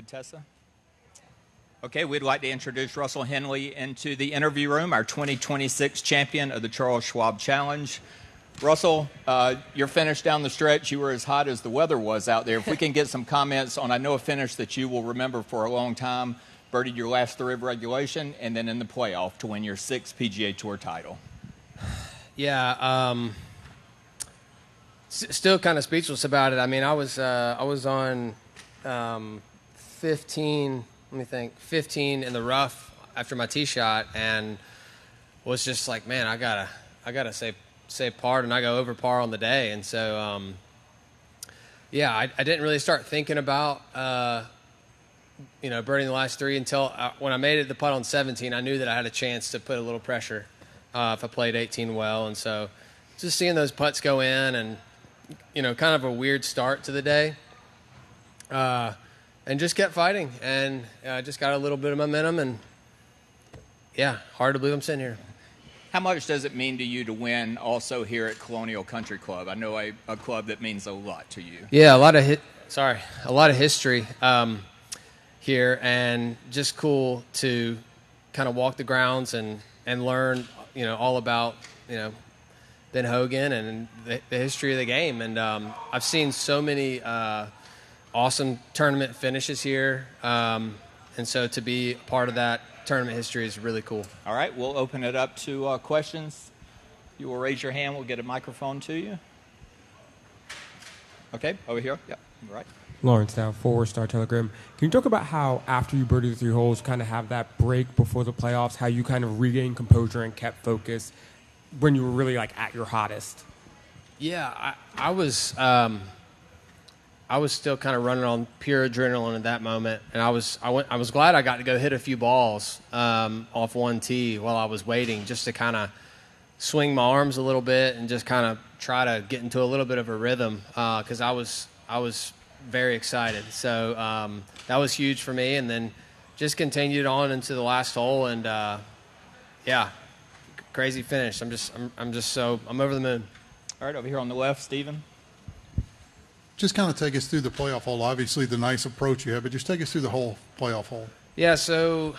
Good, Tessa? Okay, we'd like to introduce Russell Henley into the interview room, our 2026 champion of the Charles Schwab Challenge. Russell, your finish down the stretch, you were as hot as the weather was out there. If we can get some comments on, I know a finish that you will remember for a long time, birdied your last 3 of regulation, and then in the playoff to win your 6th PGA Tour title. Yeah, still kind of speechless about it. I mean, I was on 15 in the rough after my tee shot, and was just like, man, I gotta save par, and I go over par on the day. And so I didn't really start thinking about birding the last 3 until when I made it the putt on 17. I knew that I had a chance to put a little pressure if I played 18 well. And so just seeing those putts go in, and kind of a weird start to the day, and just kept fighting, and just got a little bit of momentum, and hard to believe I'm sitting here. How much does it mean to you to win also here at Colonial Country Club? I know a club that means a lot to you. Yeah, a lot of history here, and just cool to kind of walk the grounds and learn, all about, Ben Hogan and the history of the game. And I've seen so many awesome tournament finishes here, and so to be part of that tournament history is really cool. All right, we'll open it up to questions. You will raise your hand. We'll get a microphone to you. Okay, over here. Yeah, right. Lawrence now, 4-Star Telegram. Can you talk about how after you birdied the 3 holes, kind of have that break before the playoffs, how you kind of regained composure and kept focus when you were really like at your hottest? Yeah, I was still kind of running on pure adrenaline at that moment, and I was glad I got to go hit a few balls off one tee while I was waiting, just to kind of swing my arms a little bit and just kind of try to get into a little bit of a rhythm, because I was very excited. So that was huge for me, and then just continued on into the last hole, and crazy finish. I'm over the moon. All right, over here on the left, Stephen. Just kind of take us through the playoff hole. Obviously, the nice approach you have, but just take us through the whole playoff hole. Yeah, so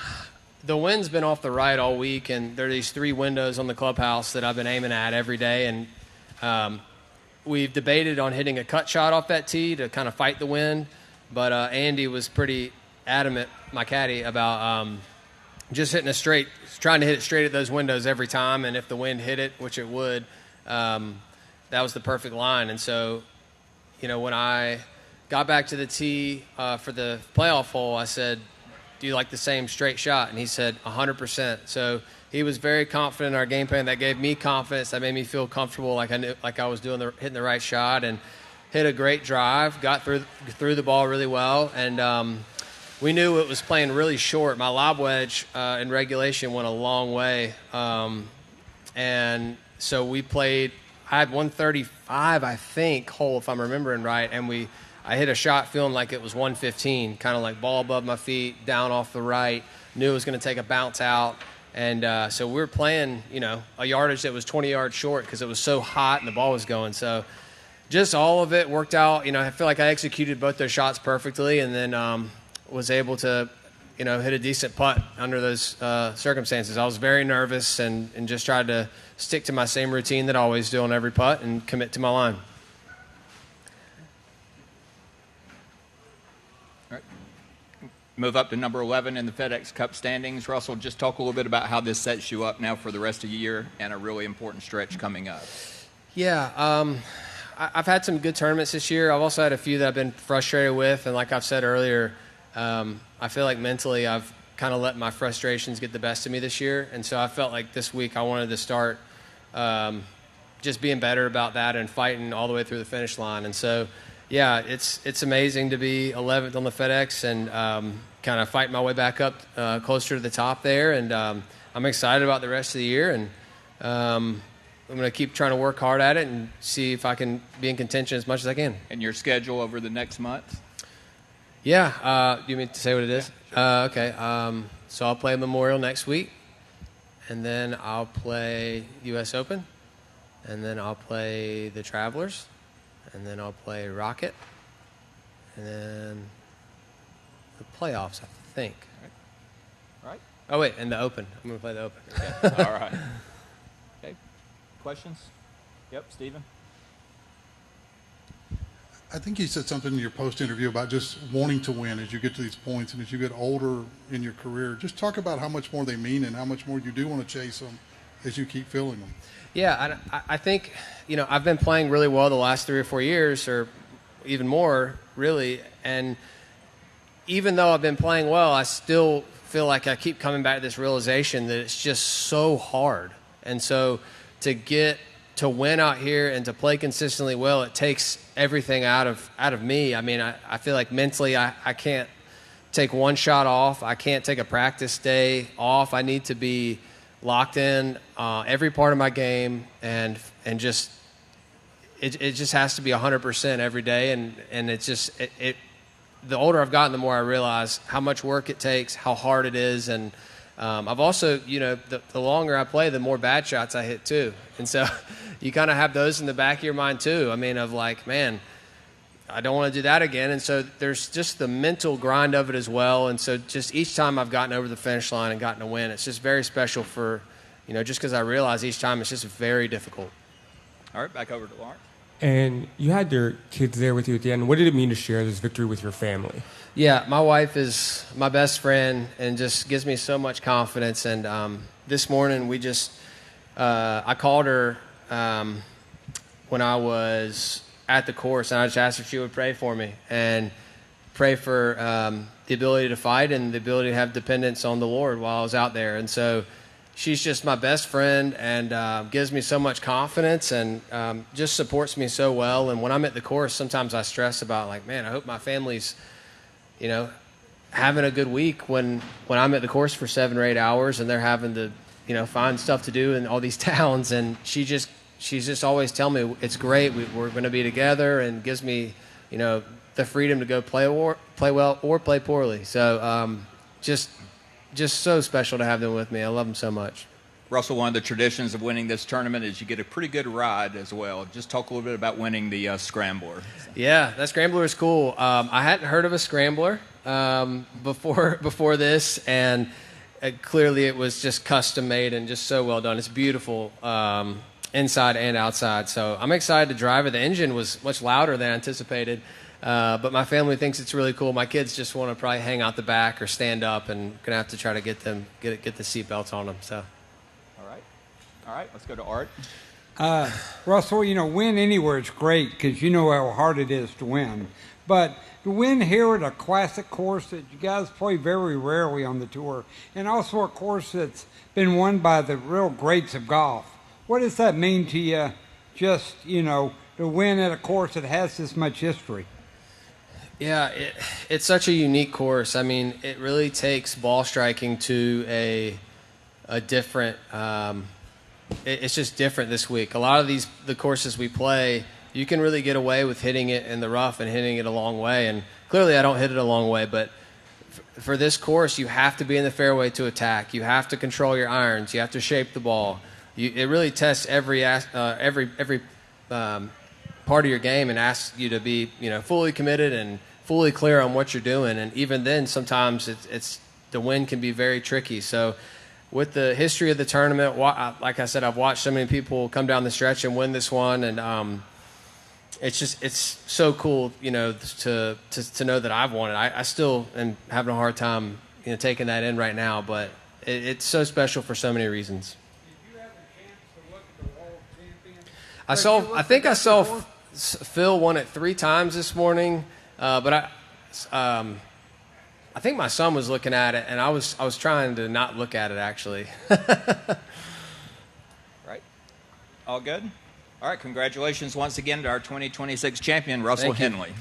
the wind's been off the right all week, and there are these 3 windows on the clubhouse that I've been aiming at every day, and we've debated on hitting a cut shot off that tee to kind of fight the wind, but Andy was pretty adamant, my caddy, about just hitting trying to hit it straight at those windows every time, and if the wind hit it, which it would, that was the perfect line. And so, when I got back to the tee for the playoff hole, I said, do you like the same straight shot? And he said, 100%. So he was very confident in our game plan. That gave me confidence. That made me feel comfortable, like I was hitting the right shot, and hit a great drive, got through the ball really well. And we knew it was playing really short. My lob wedge in regulation went a long way. And so we played, I had 135, I think, hole, if I'm remembering right, and I hit a shot feeling like it was 115, kind of like ball above my feet, down off the right, knew it was going to take a bounce out, and so we were playing, a yardage that was 20 yards short because it was so hot and the ball was going. So just all of it worked out. I feel like I executed both those shots perfectly, and then was able to, hit a decent putt under those circumstances. I was very nervous and just tried to stick to my same routine that I always do on every putt and commit to my line. All right. Move up to number 11 in the FedEx Cup standings. Russell, just talk a little bit about how this sets you up now for the rest of the year and a really important stretch coming up. Yeah, I've had some good tournaments this year. I've also had a few that I've been frustrated with, and like I've said earlier, I feel like mentally I've kind of let my frustrations get the best of me this year, and so I felt like this week I wanted to start just being better about that and fighting all the way through the finish line. And so, yeah, it's amazing to be 11th on the FedEx and kind of fighting my way back up closer to the top there, and I'm excited about the rest of the year, and I'm going to keep trying to work hard at it and see if I can be in contention as much as I can. And your schedule over the next month? Yeah. You mean to say what it is? Yeah, sure. Okay. So I'll play Memorial next week, and then I'll play U.S. Open, and then I'll play the Travelers, and then I'll play Rocket, and then The playoffs, I think. Right. Oh, wait, and the Open. I'm going to play the Open. Okay. All right. Okay. Questions? Yep, Stephen. I think you said something in your post-interview about just wanting to win as you get to these points and as you get older in your career. Just talk about how much more they mean and how much more you do want to chase them as you keep feeling them. Yeah, I think, I've been playing really well the last 3 or 4 years, or even more, really. And even though I've been playing well, I still feel like I keep coming back to this realization that it's just so hard. And so to win out here and to play consistently well, it takes everything out of me. I mean, I feel like mentally I can't take one shot off. I can't take a practice day off. I need to be locked in every part of my game, and just it just has to be 100% every day. And it's just the older I've gotten, the more I realize how much work it takes, how hard it is, and I've also, the longer I play, the more bad shots I hit too. And so you kind of have those in the back of your mind too. I mean, of like, man, I don't want to do that again. And so there's just the mental grind of it as well. And so just each time I've gotten over the finish line and gotten a win, it's just very special for, just because I realize each time it's just very difficult. All right, back over to Lawrence. And you had your kids there with you at the end. What did it mean to share this victory with your family? Yeah, my wife is my best friend and just gives me so much confidence. And this morning we just, I called her when I was at the course, and I just asked if she would pray for me and pray for the ability to fight and the ability to have dependence on the Lord while I was out there. And so she's just my best friend and gives me so much confidence and just supports me so well. And when I'm at the course, sometimes I stress about, like, man, I hope my family's, having a good week when I'm at the course for 7 or 8 hours and they're having to, find stuff to do in all these towns. And she's just always telling me it's great. We're going to be together, and gives me, the freedom to go play well or play poorly. So just so special to have them with me. I love them so much. Russell, one of the traditions of winning this tournament is you get a pretty good ride as well. Just talk a little bit about winning the Scrambler. Yeah, that Scrambler is cool. I hadn't heard of a Scrambler before this, and clearly it was just custom made and just so well done. It's beautiful inside and outside. So I'm excited to drive it. The engine was much louder than anticipated, but my family thinks it's really cool. My kids just want to probably hang out the back or stand up, and gonna have to try to get the seatbelts on them. So. All right, let's go to Art. Russell, win anywhere is great because you know how hard it is to win. But to win here at a classic course that you guys play very rarely on the tour, and also a course that's been won by the real greats of golf, what does that mean to you, just, to win at a course that has this much history? Yeah, it's such a unique course. I mean, it really takes ball striking to a different... it's just different this week. A lot of the courses we play, you can really get away with hitting it in the rough and hitting it a long way. And clearly I don't hit it a long way, but for this course, you have to be in the fairway to attack. You have to control your irons. You have to shape the ball. It really tests every part of your game and asks you to be, fully committed and fully clear on what you're doing. And even then, sometimes it's the wind can be very tricky. So with the history of the tournament, like I said, I've watched so many people come down the stretch and win this one, and it's so cool, to know that I've won it. I still am having a hard time, taking that in right now, but it's so special for so many reasons. Did you have a chance to look at the world champion? I think I saw Phil won it 3 times this morning, but I think my son was looking at it, and I was trying to not look at it, actually. Right. All good? All right, congratulations once again to our 2026 champion, Russell Henley.